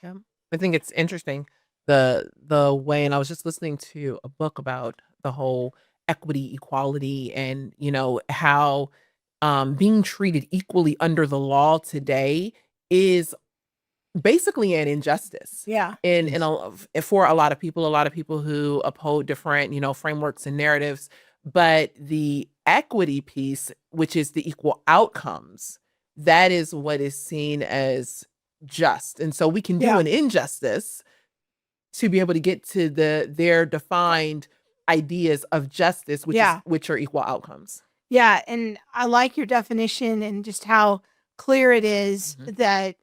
Speaker 1: Yeah. I think it's interesting the way, and I was just listening to a book about the whole equity, equality, and how being treated equally under the law today is basically an injustice.
Speaker 2: Yeah.
Speaker 1: For a lot of people who uphold different frameworks and narratives, but the equity piece, which is the equal outcomes, that is what is seen as just. And so we can do an injustice to be able to get to their defined ideas of justice, which are equal outcomes.
Speaker 2: Yeah, and I like your definition and just how clear it is that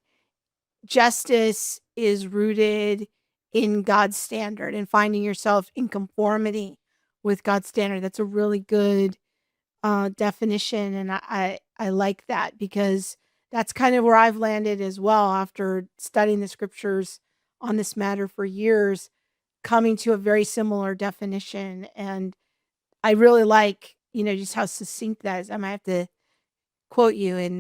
Speaker 2: justice is rooted in God's standard and finding yourself in conformity with God's standard. That's a really good definition, and I like that because that's kind of where I've landed as well after studying the scriptures on this matter for years, coming to a very similar definition. And I really like just how succinct that is. I might have to quote you in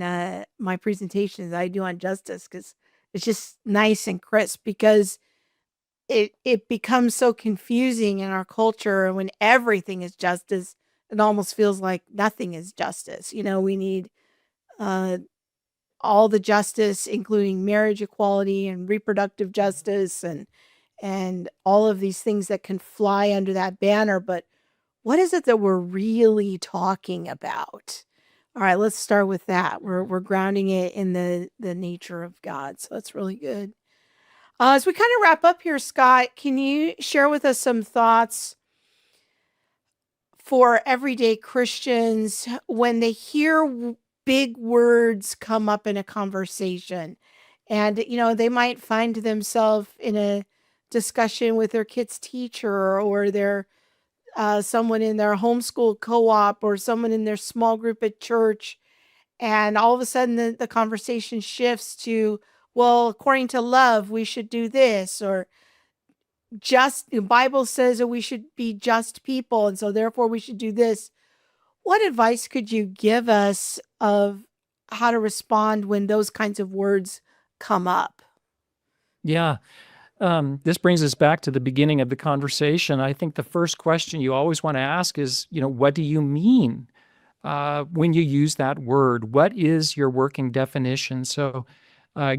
Speaker 2: my presentations that I do on justice because it's just nice and crisp, because it becomes so confusing in our culture when everything is justice. It almost feels like nothing is justice. We need all the justice, including marriage equality and reproductive justice and all of these things that can fly under that banner. But what is it that we're really talking about? All right, let's start with that. We're grounding it in the nature of God. So that's really good. As we kind of wrap up here, Scott, can you share with us some thoughts for everyday Christians when they hear big words come up in a conversation, and they might find themselves in a discussion with their kid's teacher, or their someone in their homeschool co-op, or someone in their small group at church, and all of a sudden the conversation shifts to, well, according to love we should do this, or the Bible says that we should be just people, and so therefore we should do this. What advice could you give us of how to respond when those kinds of words come up?
Speaker 3: yeah. This brings us back to the beginning of the conversation. I think the first question you always want to ask is, what do you mean when you use that word? What is your working definition? So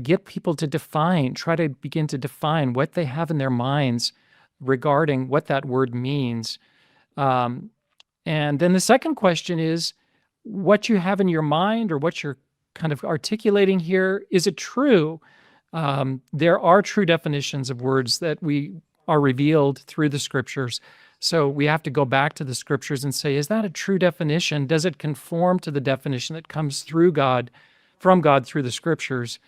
Speaker 3: get people to try to begin to define what they have in their minds regarding what that word means. And then the second question is, what you have in your mind or what you're kind of articulating here, is it true? There are true definitions of words that are revealed through the scriptures. So we have to go back to the scriptures and say, is that a true definition? Does it conform to the definition that comes from God through the scriptures?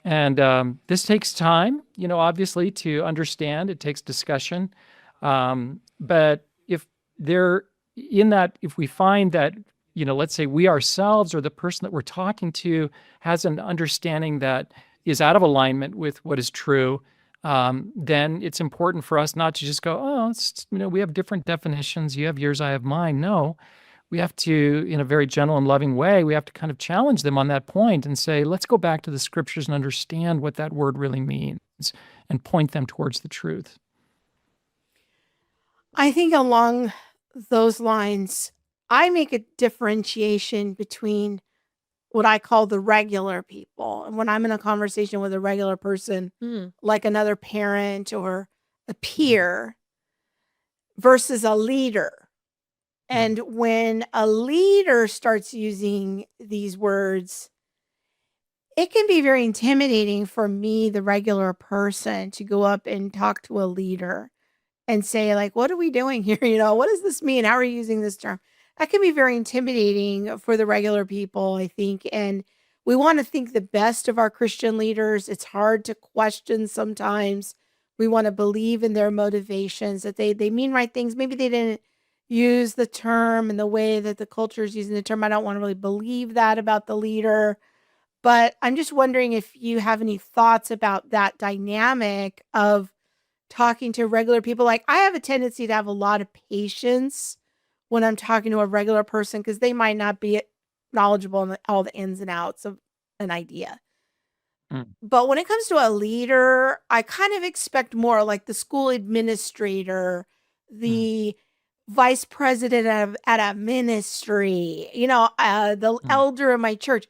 Speaker 3: And this takes time, obviously, to understand. It takes discussion. But if we find that, let's say we ourselves or the person that we're talking to has an understanding that is out of alignment with what is true, then it's important for us not to just go, oh, we have different definitions. You have yours, I have mine. No, we have to, in a very gentle and loving way, we have to kind of challenge them on that point and say, let's go back to the scriptures and understand what that word really means and point them towards the truth.
Speaker 2: I think along those lines, I make a differentiation between what I call the regular people. And when I'm in a conversation with a regular person, like another parent or a peer, versus a leader. And when a leader starts using these words, it can be very intimidating for me, the regular person, to go up and talk to a leader and say, like, what are we doing here? What does this mean? How are you using this term? That can be very intimidating for the regular people, I think. And we want to think the best of our Christian leaders. It's hard to question sometimes. We want to believe in their motivations, that they mean right things. Maybe they didn't use the term in the way that the culture is using the term. I don't want to really believe that about the leader. But I'm just wondering if you have any thoughts about that dynamic of talking to regular people. Like, I have a tendency to have a lot of patience when I'm talking to a regular person because they might not be knowledgeable in all the ins and outs of an idea. But when it comes to a leader, I kind of expect more, like the school administrator, the vice president at a ministry, the elder in my church.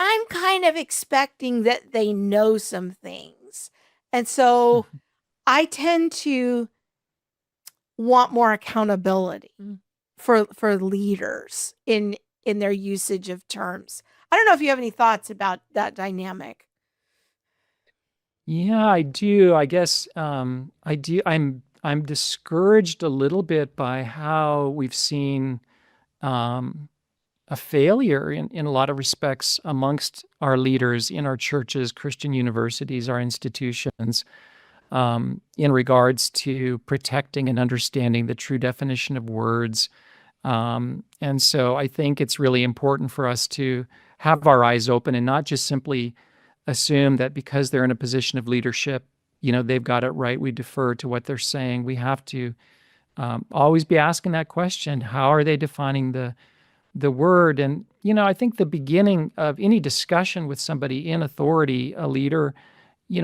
Speaker 2: I'm kind of expecting that they know some things. And so I tend to want more accountability for leaders in their usage of terms. I don't know if you have any thoughts about that dynamic.
Speaker 3: Yeah, I do. I guess I do. I'm discouraged a little bit by how we've seen a failure in a lot of respects amongst our leaders in our churches, Christian universities, our institutions, in regards to protecting and understanding the true definition of words. And so I think it's really important for us to have our eyes open and not just simply assume that because they're in a position of leadership, they've got it right. We defer to what they're saying. We have to always be asking that question: how are they defining the word? And I think the beginning of any discussion with somebody in authority, a leader,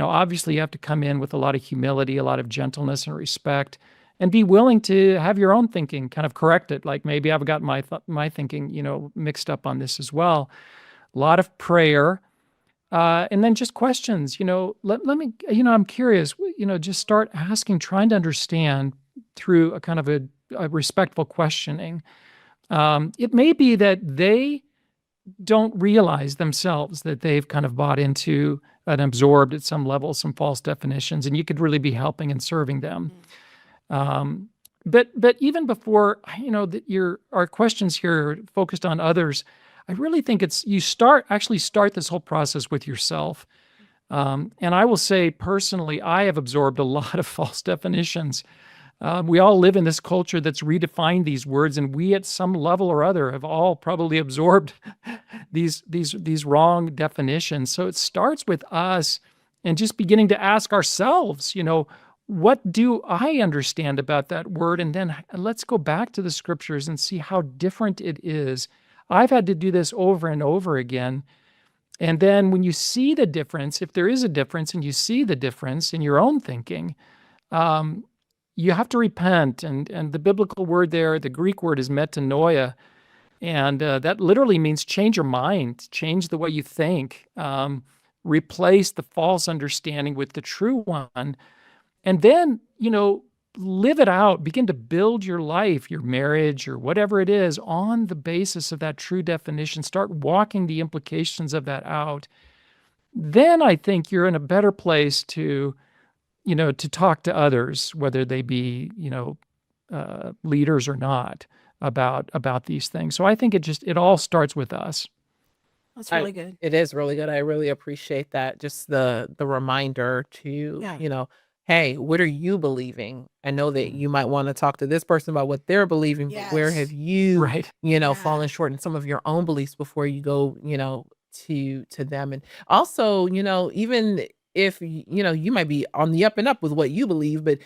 Speaker 3: obviously you have to come in with a lot of humility, a lot of gentleness and respect, and be willing to have your own thinking kind of corrected. Like, maybe I've got my thinking, mixed up on this as well. A lot of prayer. And then just questions, let me, I'm curious, just start asking, trying to understand through a kind of a respectful questioning. It may be that they don't realize themselves that they've kind of bought into and absorbed at some level some false definitions, and you could really be helping and serving them. But even before, our questions here are focused on others, I really think you start this whole process with yourself. And I will say personally, I have absorbed a lot of false definitions. We all live in this culture that's redefined these words, and we at some level or other have all probably absorbed these wrong definitions. So it starts with us and just beginning to ask ourselves, what do I understand about that word? And then let's go back to the scriptures and see how different it is. I've had to do this over and over again. And then when you see the difference, if there is a difference and you see the difference in your own thinking, you have to repent. And the biblical word there, the Greek word is metanoia. And that literally means change your mind, change the way you think, replace the false understanding with the true one. And then, live it out, begin to build your life, your marriage, or whatever it is on the basis of that true definition. Start walking the implications of that out. Then I think you're in a better place to talk to others, whether they be, leaders or not, about these things. So I think it all starts with us.
Speaker 2: That's really good.
Speaker 1: It is really good. I really appreciate that. Just the reminder to, hey, what are you believing? I know that you might want to talk to this person about what they're believing, but where have you, fallen short in some of your own beliefs before you go, to them. And also, even if, you might be on the up and up with what you believe, but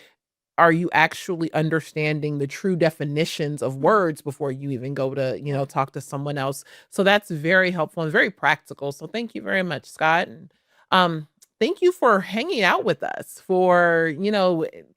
Speaker 1: are you actually understanding the true definitions of words before you even go to, talk to someone else? So that's very helpful and very practical. So thank you very much, Scott. And thank you for hanging out with us, for,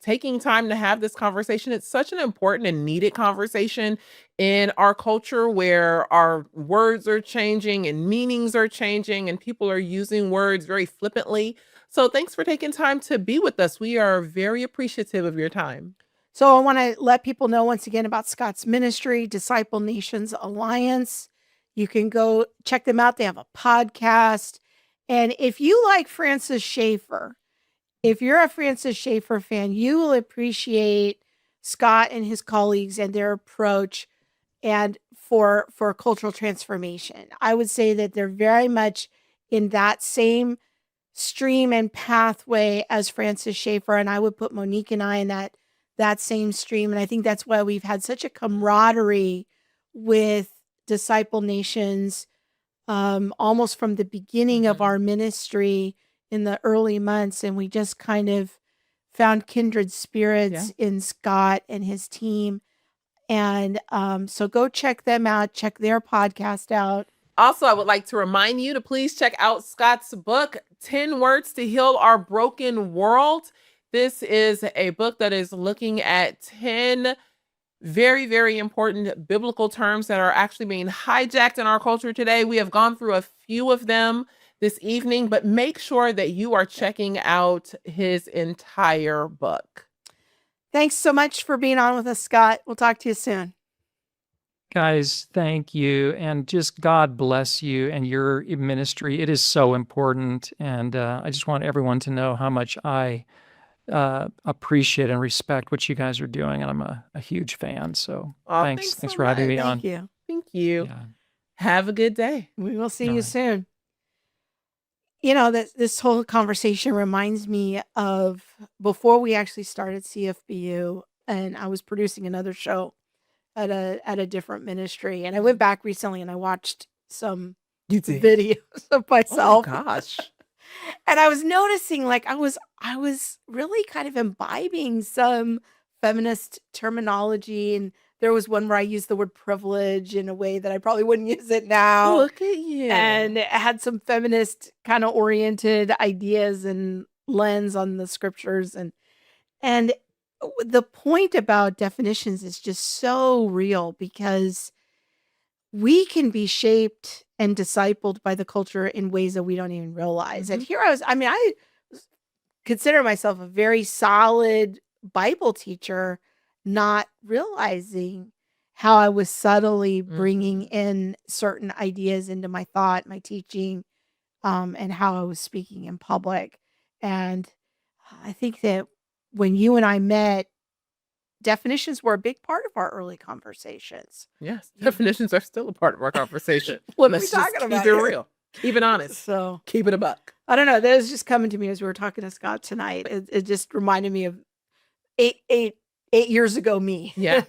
Speaker 1: taking time to have this conversation. It's such an important and needed conversation in our culture where our words are changing and meanings are changing and people are using words very flippantly. So thanks for taking time to be with us. We are very appreciative of your time.
Speaker 2: So I want to let people know once again about Scott's ministry, Disciple Nations Alliance. You can go check them out. They have a podcast. And if you like Francis Schaeffer, if you're a Francis Schaeffer fan, you will appreciate Scott and his colleagues and their approach and for cultural transformation. I would say that they're very much in that same stream and pathway as Francis Schaeffer, and I would put Monique and I in that same stream. And I think that's why we've had such a camaraderie with Disciple Nations, almost from the beginning of our ministry in the early months, and we just kind of found kindred spirits in Scott and his team. And so go check them out, check their podcast out.
Speaker 1: Also, I would like to remind you to please check out Scott's book, 10 Words to Heal Our Broken World. This is a book that is looking at 10 very, very important biblical terms that are actually being hijacked in our culture today. We have gone through a few of them this evening, but make sure that you are checking out his entire book.
Speaker 2: Thanks so much for being on with us, Scott. We'll talk to you soon.
Speaker 3: Guys, thank you. And just God bless you and your ministry. It is so important. And I just want everyone to know how much I appreciate and respect what you guys are doing. And I'm a huge fan. So thanks
Speaker 1: so
Speaker 3: for having me on.
Speaker 2: Thank you.
Speaker 1: Thank you.
Speaker 3: Yeah.
Speaker 1: Have a good day.
Speaker 2: We will see
Speaker 3: All
Speaker 2: you
Speaker 3: right.
Speaker 2: soon. This whole conversation reminds me of before we actually started CFBU, and I was producing another show at a different ministry. And I went back recently and I watched some videos of myself.
Speaker 1: Oh my gosh.
Speaker 2: And I was noticing like I was really kind of imbibing some feminist terminology, and there was one where I used the word privilege in a way that I probably wouldn't use it now.
Speaker 1: Look at you.
Speaker 2: And it had some feminist kind of oriented ideas and lens on the scriptures, and the point about definitions is just so real because we can be shaped and discipled by the culture in ways that we don't even realize. And here I consider myself a very solid Bible teacher, not realizing how I was subtly bringing in certain ideas into my thought, my teaching, and how I was speaking in public. And I think that when you and I met, definitions were a big part of our early conversations.
Speaker 1: Yes, definitions are still a part of our conversation.
Speaker 2: What are we
Speaker 1: Let's
Speaker 2: talking
Speaker 1: just
Speaker 2: about
Speaker 1: keep it
Speaker 2: here?
Speaker 1: real. Keep it honest.
Speaker 2: So
Speaker 1: Keep it a buck.
Speaker 2: I don't know. That was just coming to me as we were talking to Scott tonight. It just reminded me of eight years ago me.
Speaker 1: Yeah.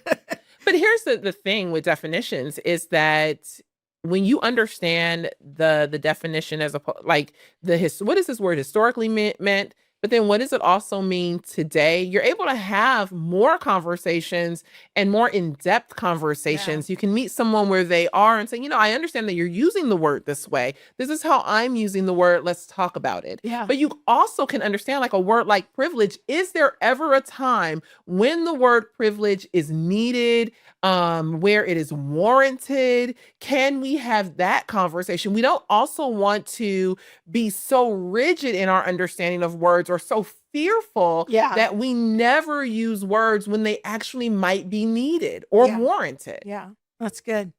Speaker 1: But here's the thing with definitions is that when you understand the definition as what is this word historically meant, but then what does it also mean today? You're able to have more conversations and more in-depth conversations. You can meet someone where they are and say, I understand that you're using the word this way. This is how I'm using the word. Let's talk about it.
Speaker 2: Yeah.
Speaker 1: But you also can understand like a word like privilege. Is there ever a time when the word privilege is needed, where it is warranted? Can we have that conversation? We don't also want to be so rigid in our understanding of words or so fearful that we never use words when they actually might be needed or warranted.
Speaker 2: Yeah, that's good.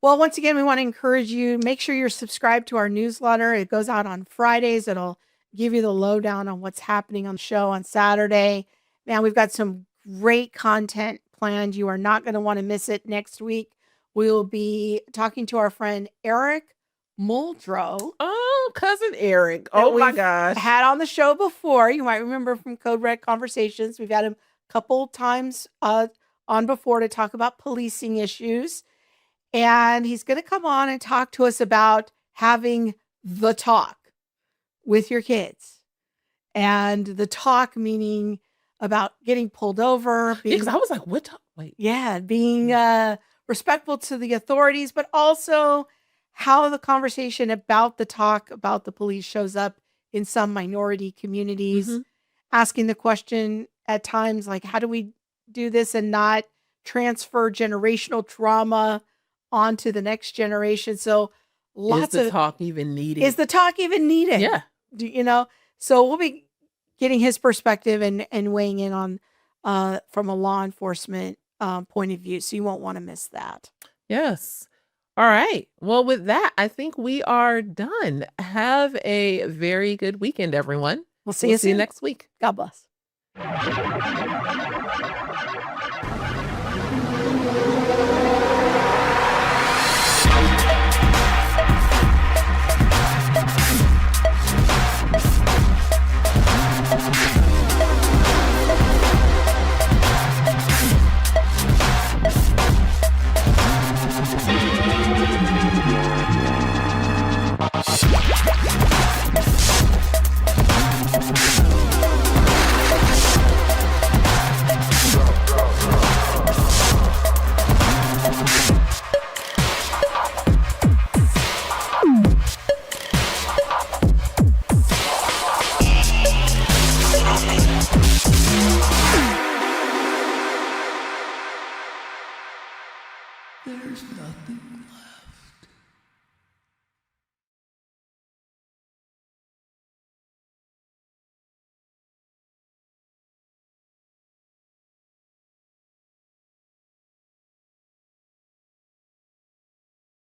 Speaker 2: Well, once again, we want to encourage you, make sure you're subscribed to our newsletter. It goes out on Fridays. It'll give you the lowdown on what's happening on the show on Saturday. Man, we've got some great content planned. You are not going to want to miss it. Next week, we'll be talking to our friend Eric Muldrow.
Speaker 1: Oh, cousin Eric. Oh my gosh.
Speaker 2: Had on the show before. You might remember from Code Red Conversations. We've had him a couple times on before to talk about policing issues. And he's going to come on and talk to us about having the talk with your kids. and the talk meaning about getting pulled over, being,
Speaker 1: Because I was like, what? Wait.
Speaker 2: yeah, being respectful to the authorities, but also how the conversation about the talk about the police shows up in some minority communities,
Speaker 1: Mhm.
Speaker 2: asking the question at times like, how do we do this and not transfer generational trauma onto the next generation? So lots
Speaker 1: Is the
Speaker 2: of
Speaker 1: talk even needed?
Speaker 2: is the talk even needed?
Speaker 1: Yeah.
Speaker 2: You know, so we'll be getting his perspective and weighing in on from a law enforcement point of view. So you won't want to miss that.
Speaker 1: Yes. All right. Well, with that, I think we are done. Have a very good weekend, everyone.
Speaker 2: We'll see
Speaker 1: We'll
Speaker 2: you
Speaker 1: see you
Speaker 2: soon.
Speaker 1: next week.
Speaker 2: God bless.
Speaker 10: There's nothing left.